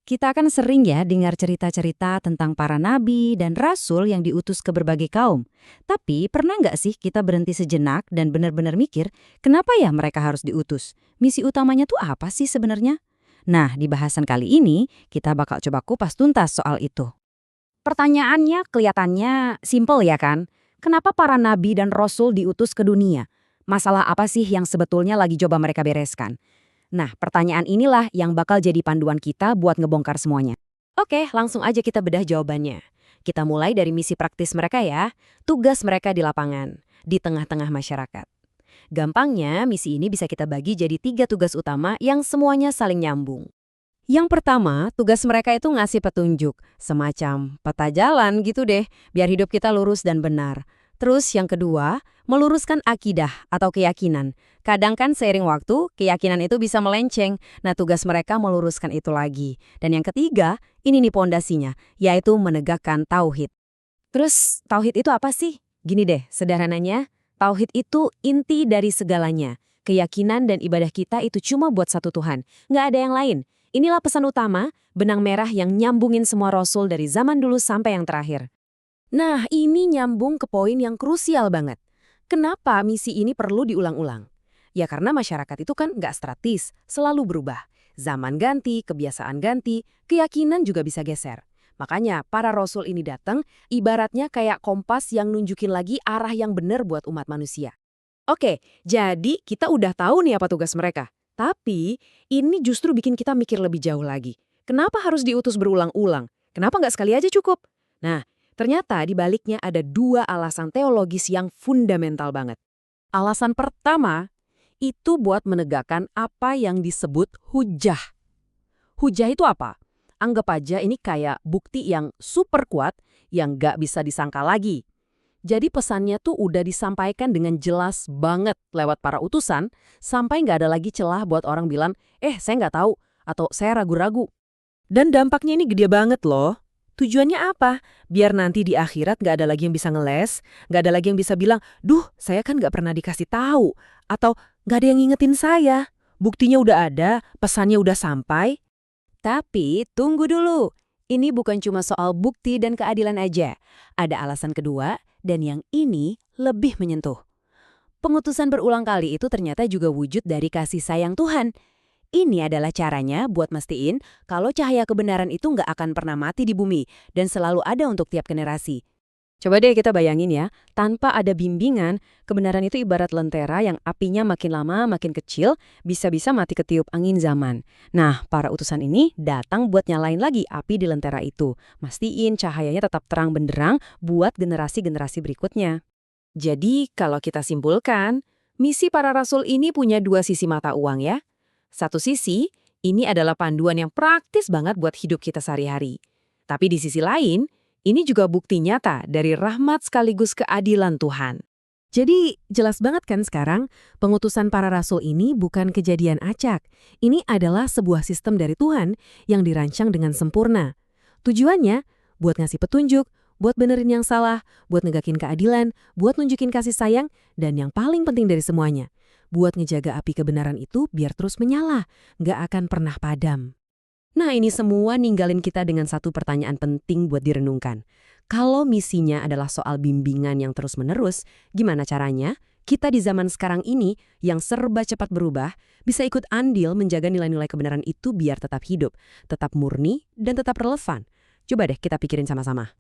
Kita kan sering ya dengar cerita-cerita tentang para nabi dan rasul yang diutus ke berbagai kaum. Tapi pernah nggak sih kita berhenti sejenak dan benar-benar mikir, kenapa ya mereka harus diutus? Misi utamanya tuh apa sih sebenarnya? Nah, di bahasan kali ini, kita bakal coba kupas tuntas soal itu. Pertanyaannya kelihatannya simpel ya kan? Kenapa para nabi dan rasul diutus ke dunia? Masalah apa sih yang sebetulnya lagi coba mereka bereskan? Nah, pertanyaan inilah yang bakal jadi panduan kita buat ngebongkar semuanya. Oke, langsung aja kita bedah jawabannya. Kita mulai dari misi praktis mereka ya, tugas mereka di lapangan, di tengah-tengah masyarakat. Gampangnya, misi ini bisa kita bagi jadi 3 tugas utama yang semuanya saling nyambung. Yang pertama, tugas mereka itu ngasih petunjuk, semacam peta jalan gitu deh, biar hidup kita lurus dan benar. Terus yang kedua, meluruskan akidah atau keyakinan. Kadang kan seiring waktu, keyakinan itu bisa melenceng. Nah, tugas mereka meluruskan itu lagi. Dan yang ketiga, ini nih pondasinya, yaitu menegakkan tauhid. Terus, tauhid itu apa sih? Gini deh, sederhananya, tauhid itu inti dari segalanya. Keyakinan dan ibadah kita itu cuma buat satu Tuhan, nggak ada yang lain. Inilah pesan utama, benang merah yang nyambungin semua rasul dari zaman dulu sampai yang terakhir. Nah, ini nyambung ke poin yang krusial banget. Kenapa misi ini perlu diulang-ulang? Ya karena masyarakat itu kan nggak statis, selalu berubah. Zaman ganti, kebiasaan ganti, keyakinan juga bisa geser. Makanya para rasul ini datang, ibaratnya kayak kompas yang nunjukin lagi arah yang benar buat umat manusia. Oke, jadi kita udah tahu nih apa tugas mereka. Tapi ini justru bikin kita mikir lebih jauh lagi. Kenapa harus diutus berulang-ulang? Kenapa nggak sekali aja cukup? Nah, ternyata di baliknya ada 2 alasan teologis yang fundamental banget. Alasan pertama, itu buat menegakkan apa yang disebut hujah. Hujah itu apa? Anggap aja ini kayak bukti yang super kuat yang nggak bisa disangkal lagi. Jadi pesannya tuh udah disampaikan dengan jelas banget lewat para utusan, sampai nggak ada lagi celah buat orang bilang, saya nggak tahu, atau saya ragu-ragu. Dan dampaknya ini gede banget loh. Tujuannya apa? Biar nanti di akhirat nggak ada lagi yang bisa ngeles, nggak ada lagi yang bisa bilang, duh saya kan nggak pernah dikasih tahu, atau nggak ada yang ngingetin saya. Buktinya udah ada, pesannya udah sampai. Tapi tunggu dulu, ini bukan cuma soal bukti dan keadilan aja. Ada alasan kedua, dan yang ini lebih menyentuh. Pengutusan berulang kali itu ternyata juga wujud dari kasih sayang Tuhan. Ini adalah caranya buat mastiin kalau cahaya kebenaran itu nggak akan pernah mati di bumi dan selalu ada untuk tiap generasi. Coba deh kita bayangin ya, tanpa ada bimbingan, kebenaran itu ibarat lentera yang apinya makin lama makin kecil, bisa-bisa mati ketiup angin zaman. Nah, para utusan ini datang buat nyalain lagi api di lentera itu, mastiin cahayanya tetap terang benderang buat generasi-generasi berikutnya. Jadi, kalau kita simpulkan, misi para rasul ini punya 2 sisi mata uang ya. Satu sisi, ini adalah panduan yang praktis banget buat hidup kita sehari-hari. Tapi di sisi lain, ini juga bukti nyata dari rahmat sekaligus keadilan Tuhan. Jadi jelas banget kan sekarang, pengutusan para rasul ini bukan kejadian acak. Ini adalah sebuah sistem dari Tuhan yang dirancang dengan sempurna. Tujuannya buat ngasih petunjuk, buat benerin yang salah, buat negakin keadilan, buat nunjukin kasih sayang, dan yang paling penting dari semuanya, buat ngejaga api kebenaran itu biar terus menyala, nggak akan pernah padam. Nah, ini semua ninggalin kita dengan satu pertanyaan penting buat direnungkan. Kalau misinya adalah soal bimbingan yang terus-menerus, gimana caranya kita di zaman sekarang ini yang serba cepat berubah bisa ikut andil menjaga nilai-nilai kebenaran itu biar tetap hidup, tetap murni, dan tetap relevan? Coba deh kita pikirin sama-sama.